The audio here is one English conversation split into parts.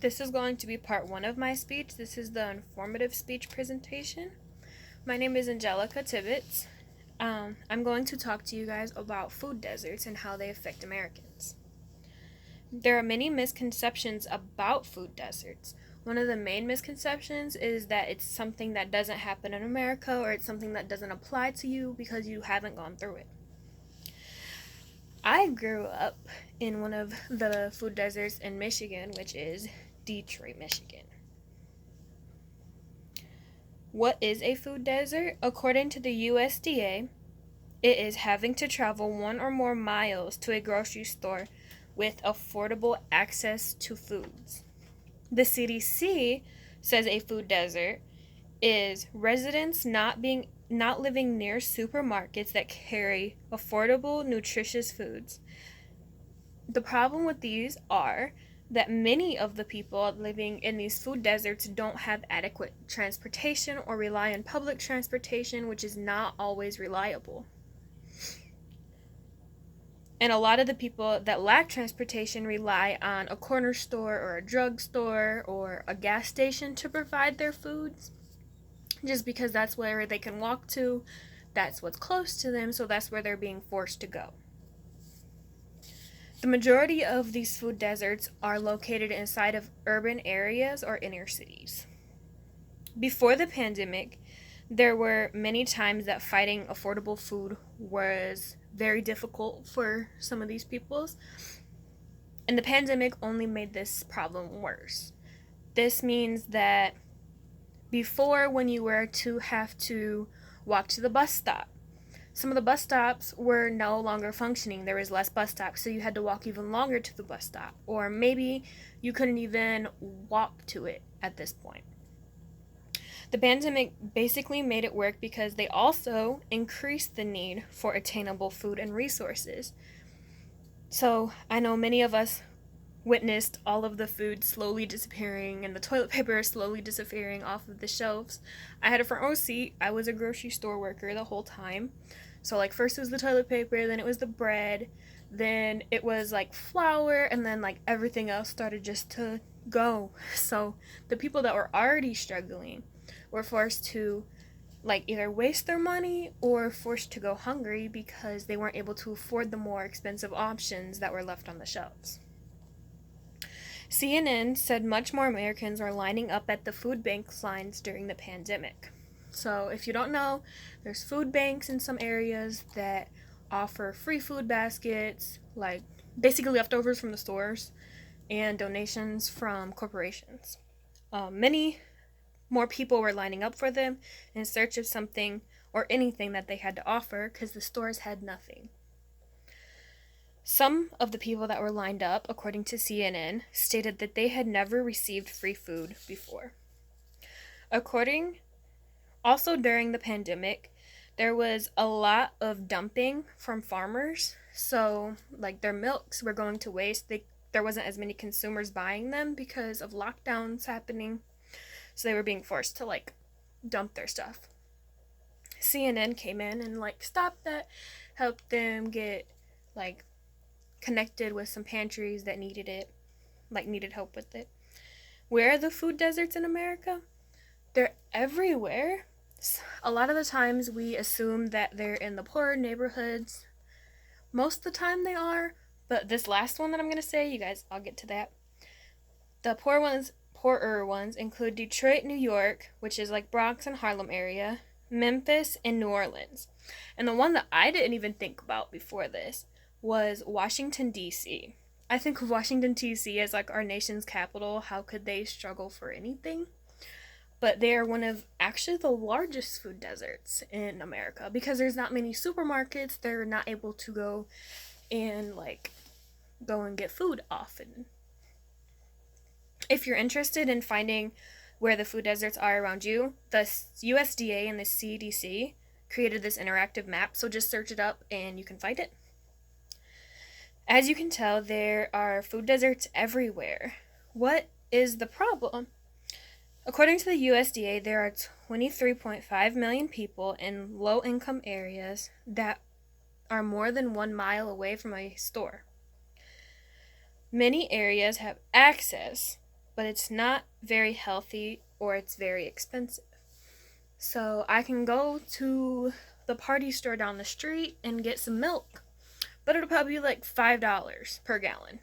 This is going to be part one of my speech. This is the informative speech presentation. My name is Angelica Tibbetts. I'm going to talk to you guys about food deserts and how they affect Americans. There are many misconceptions about food deserts. One of the main misconceptions is that it's something that doesn't happen in America or it's something that doesn't apply to you because you haven't gone through it. I grew up in one of the food deserts in Michigan, which is Detroit, Michigan. What is a food desert? According to the USDA, it is having to travel 1 or more miles to a grocery store with affordable access to foods. The CDC says a food desert is residents not living near supermarkets that carry affordable, nutritious foods. The problem with these are that many of the people living in these food deserts don't have adequate transportation or rely on public transportation, which is not always reliable. And a lot of the people that lack transportation rely on a corner store or a drugstore or a gas station to provide their foods, just because that's where they can walk to, that's what's close to them, so that's where they're being forced to go. The majority of these food deserts are located inside of urban areas or inner cities. Before the pandemic, there were many times that finding affordable food was very difficult for some of these peoples, and the pandemic only made this problem worse. This means that before, when you were to have to walk to the bus stop, some of the bus stops were no longer functioning. There was less bus stops, so you had to walk even longer to the bus stop, or maybe you couldn't even walk to it at this point. The pandemic basically made it work because they also increased the need for attainable food and resources. So I know many of us witnessed all of the food slowly disappearing and the toilet paper slowly disappearing off of the shelves. I had a front row seat. I was a grocery store worker the whole time. So like first it was the toilet paper, then it was the bread, then it was like flour, and then like everything else started just to go. So the people that were already struggling were forced to like either waste their money or forced to go hungry because they weren't able to afford the more expensive options that were left on the shelves. CNN said much more Americans are lining up at the food bank lines during the pandemic. So if you don't know, there's food banks in some areas that offer free food baskets, like basically leftovers from the stores, and donations from corporations. Many more people were lining up for them in search of something or anything that they had to offer because the stores had nothing. Some of the people that were lined up, according to CNN, stated that they had never received free food before. Also during the pandemic, there was a lot of dumping from farmers. So, like their milks were going to waste. There wasn't as many consumers buying them because of lockdowns happening. So they were being forced to like dump their stuff. CNN came in and like stopped that, helped them get like connected with some pantries that needed help with it. Where are the food deserts in America? They're everywhere. A lot of the times we assume that they're in the poorer neighborhoods. Most of the time they are, but this last one that I'm going to say, you guys, I'll get to that. The poorer ones include Detroit, New York, which is like Bronx and Harlem area, Memphis, and New Orleans. And the one that I didn't even think about before this was Washington, D.C. I think of Washington, D.C. as like our nation's capital. How could they struggle for anything? But they are one of actually the largest food deserts in America because there's not many supermarkets. They're not able to go and get food often. If you're interested in finding where the food deserts are around you, the USDA and the CDC created this interactive map, so just search it up and you can find it. As you can tell, there are food deserts everywhere. What is the problem? According to the USDA, there are 23.5 million people in low-income areas that are more than 1 mile away from a store. Many areas have access but it's not very healthy or it's very expensive. So I can go to the party store down the street and get some milk, but it'll probably be like $5 per gallon.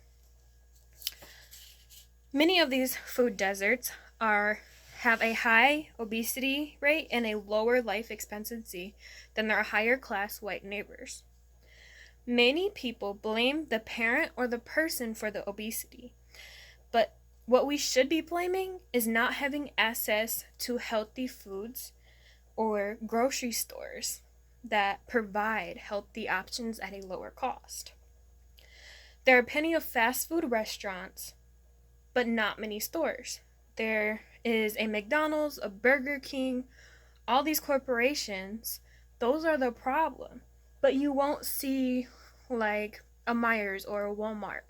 Many of these food deserts have a high obesity rate and a lower life expectancy than their higher class white neighbors. Many people blame the parent or the person for the obesity, but what we should be blaming is not having access to healthy foods or grocery stores that provide healthy options at a lower cost. There are plenty of fast food restaurants, but not many stores. There is a McDonald's, a Burger King, all these corporations, those are the problem. But you won't see like a Myers or a Walmart.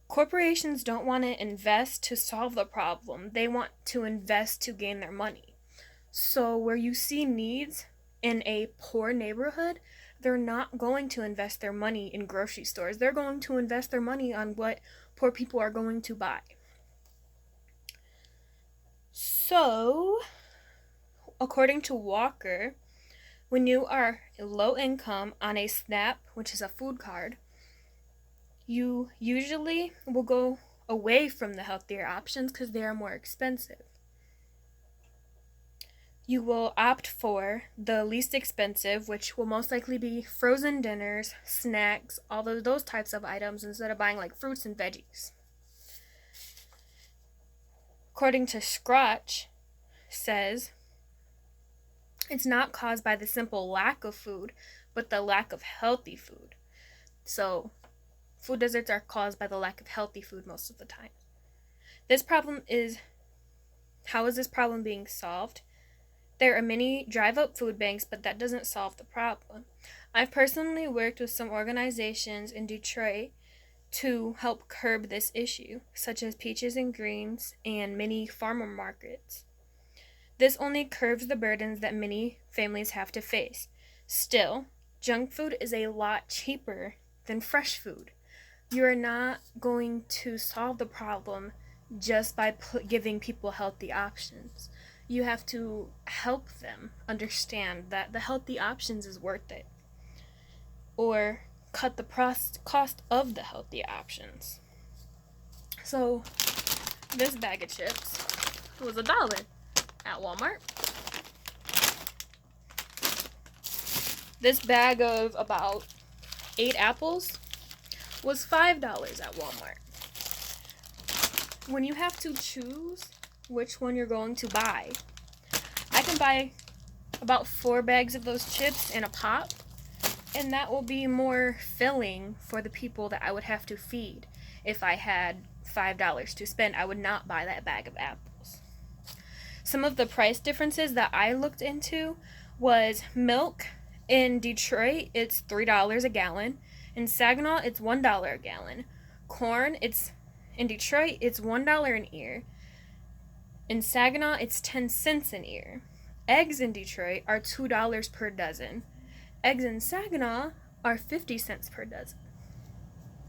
Corporations don't want to invest to solve the problem. They want to invest to gain their money. So where you see needs in a poor neighborhood, they're not going to invest their money in grocery stores. They're going to invest their money on what poor people are going to buy. So, according to Walker, when you are low income on a SNAP, which is a food card, you usually will go away from the healthier options because they are more expensive. You will opt for the least expensive, which will most likely be frozen dinners, snacks, all of those types of items instead of buying like fruits and veggies. According to Scratch, says it's not caused by the simple lack of food, but the lack of healthy food. So, food deserts are caused by the lack of healthy food most of the time. How is this problem being solved? There are many drive-up food banks, but that doesn't solve the problem. I've personally worked with some organizations in Detroit to help curb this issue, such as Peaches and Greens and many farmer markets. This only curbs the burdens that many families have to face. Still, junk food is a lot cheaper than fresh food. You are not going to solve the problem just by giving people healthy options. You have to help them understand that the healthy options is worth it, or cut the cost of the healthy options. So this bag of chips was $1 at Walmart. This bag of about 8 apples was $5 at Walmart. When you have to choose which one you're going to buy, I can buy about 4 bags of those chips in a pop, and that will be more filling for the people that I would have to feed. If I had $5 to spend, I would not buy that bag of apples. Some of the price differences that I looked into was milk in Detroit, it's $3 a gallon. In Saginaw, it's $1 a gallon. Corn, in Detroit, it's $1 an ear. In Saginaw, it's 10 cents an ear. Eggs in Detroit are $2 per dozen. Eggs in Saginaw are 50 cents per dozen.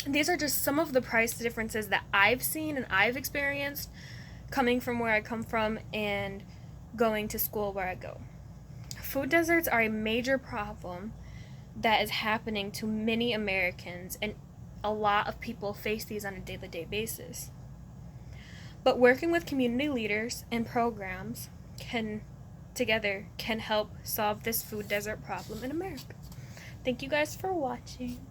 These are just some of the price differences that I've seen and I've experienced coming from where I come from and going to school where I go. Food deserts are a major problem that is happening to many Americans, and a lot of people face these on a day-to-day basis. But working with community leaders and programs can help solve this food desert problem in America. Thank you guys for watching.